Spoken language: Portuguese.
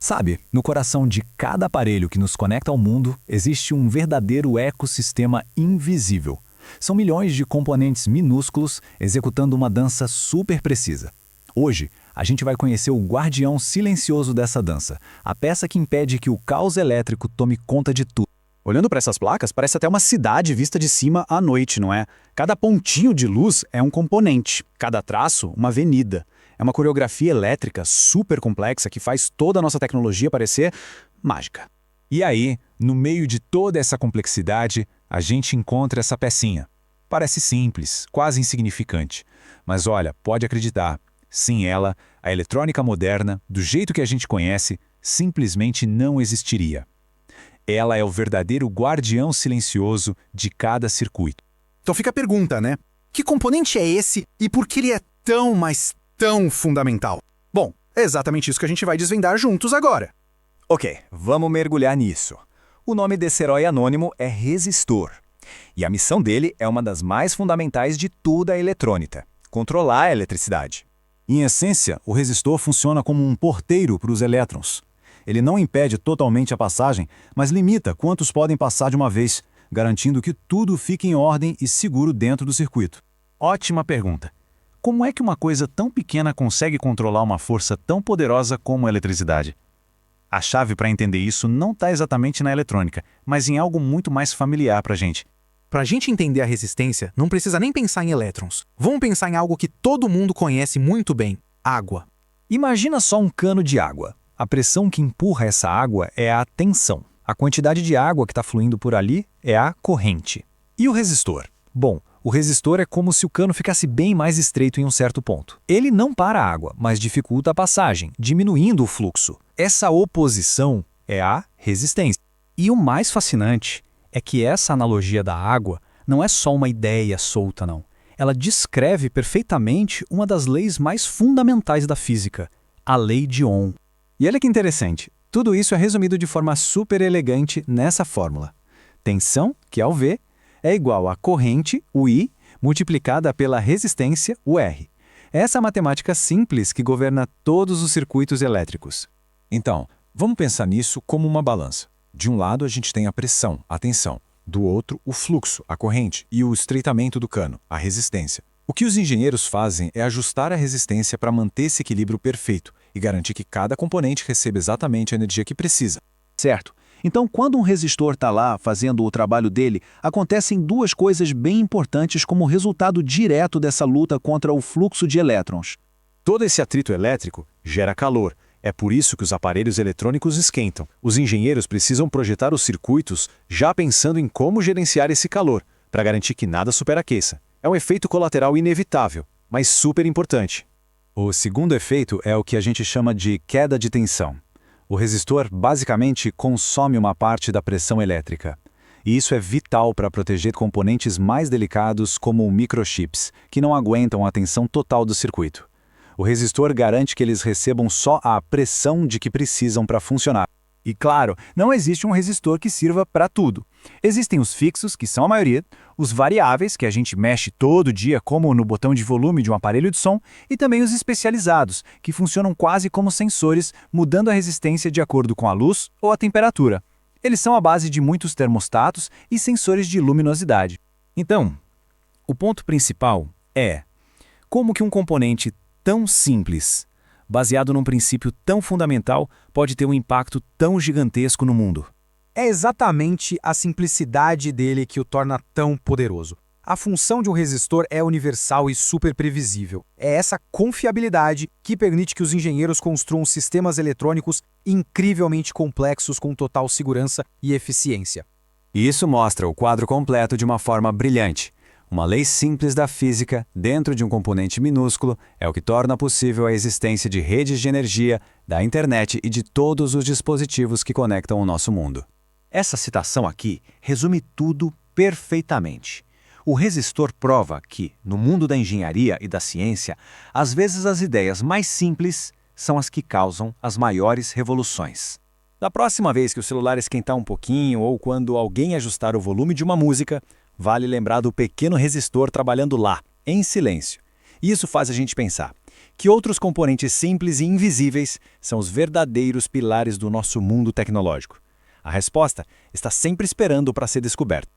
Sabe, no coração de cada aparelho que nos conecta ao mundo, existe um verdadeiro ecossistema invisível. São milhões de componentes minúsculos executando uma dança super precisa. Hoje, a gente vai conhecer o guardião silencioso dessa dança, a peça que impede que o caos elétrico tome conta de tudo. Olhando para essas placas, parece até uma cidade vista de cima à noite, não é? Cada pontinho de luz é um componente, cada traço, uma avenida. É uma coreografia elétrica super complexa que faz toda a nossa tecnologia parecer mágica. E aí, no meio de toda essa complexidade, a gente encontra essa pecinha. Parece simples, quase insignificante. Mas olha, pode acreditar, sem ela, a eletrônica moderna, do jeito que a gente conhece, simplesmente não existiria. Ela é o verdadeiro guardião silencioso de cada circuito. Então fica a pergunta, né? Que componente é esse e por que ele é tão, mas tão fundamental? Bom, é exatamente isso que a gente vai desvendar juntos agora. Ok, vamos mergulhar nisso. O nome desse herói anônimo é Resistor. E a missão dele é uma das mais fundamentais de toda a eletrônica: controlar a eletricidade. Em essência, o resistor funciona como um porteiro para os elétrons. Ele não impede totalmente a passagem, mas limita quantos podem passar de uma vez, garantindo que tudo fique em ordem e seguro dentro do circuito. Ótima pergunta. Como é que uma coisa tão pequena consegue controlar uma força tão poderosa como a eletricidade? A chave para entender isso não está exatamente na eletrônica, mas em algo muito mais familiar para a gente. Para a gente entender a resistência, não precisa nem pensar em elétrons. Vamos pensar em algo que todo mundo conhece muito bem: água. Imagina só um cano de água. A pressão que empurra essa água é a tensão. A quantidade de água que está fluindo por ali é a corrente. E o resistor? Bom, o resistor é como se o cano ficasse bem mais estreito em um certo ponto. Ele não para a água, mas dificulta a passagem, diminuindo o fluxo. Essa oposição é a resistência. E o mais fascinante é que essa analogia da água não é só uma ideia solta, não. Ela descreve perfeitamente uma das leis mais fundamentais da física, a lei de Ohm. E olha que interessante, tudo isso é resumido de forma super elegante nessa fórmula. Tensão, que é o V, é igual a corrente, o I, multiplicada pela resistência, o R. Essa é a matemática simples que governa todos os circuitos elétricos. Então, vamos pensar nisso como uma balança. De um lado a gente tem a pressão, a tensão. Do outro, o fluxo, a corrente e o estreitamento do cano, a resistência. O que os engenheiros fazem é ajustar a resistência para manter esse equilíbrio perfeito e garantir que cada componente receba exatamente a energia que precisa. Certo. Então, quando um resistor está lá fazendo o trabalho dele, acontecem duas coisas bem importantes como resultado direto dessa luta contra o fluxo de elétrons. Todo esse atrito elétrico gera calor. É por isso que os aparelhos eletrônicos esquentam. Os engenheiros precisam projetar os circuitos já pensando em como gerenciar esse calor, para garantir que nada superaqueça. É um efeito colateral inevitável, mas super importante. O segundo efeito é o que a gente chama de queda de tensão. O resistor basicamente consome uma parte da pressão elétrica. E isso é vital para proteger componentes mais delicados como microchips, que não aguentam a tensão total do circuito. O resistor garante que eles recebam só a pressão de que precisam para funcionar. E claro, não existe um resistor que sirva para tudo. Existem os fixos, que são a maioria, os variáveis, que a gente mexe todo dia, como no botão de volume de um aparelho de som, e também os especializados, que funcionam quase como sensores, mudando a resistência de acordo com a luz ou a temperatura. Eles são a base de muitos termostatos e sensores de luminosidade. Então, o ponto principal é como que um componente tão simples, baseado num princípio tão fundamental, pode ter um impacto tão gigantesco no mundo. É exatamente a simplicidade dele que o torna tão poderoso. A função de um resistor é universal e super previsível. É essa confiabilidade que permite que os engenheiros construam sistemas eletrônicos incrivelmente complexos com total segurança e eficiência. E isso mostra o quadro completo de uma forma brilhante. Uma lei simples da física, dentro de um componente minúsculo, é o que torna possível a existência de redes de energia, da internet e de todos os dispositivos que conectam o nosso mundo. Essa citação aqui resume tudo perfeitamente. O resistor prova que, no mundo da engenharia e da ciência, às vezes as ideias mais simples são as que causam as maiores revoluções. Da próxima vez que o celular esquentar um pouquinho ou quando alguém ajustar o volume de uma música, vale lembrar do pequeno resistor trabalhando lá, em silêncio. Isso faz a gente pensar, Que outros componentes simples e invisíveis são os verdadeiros pilares do nosso mundo tecnológico? A resposta está sempre esperando para ser descoberta.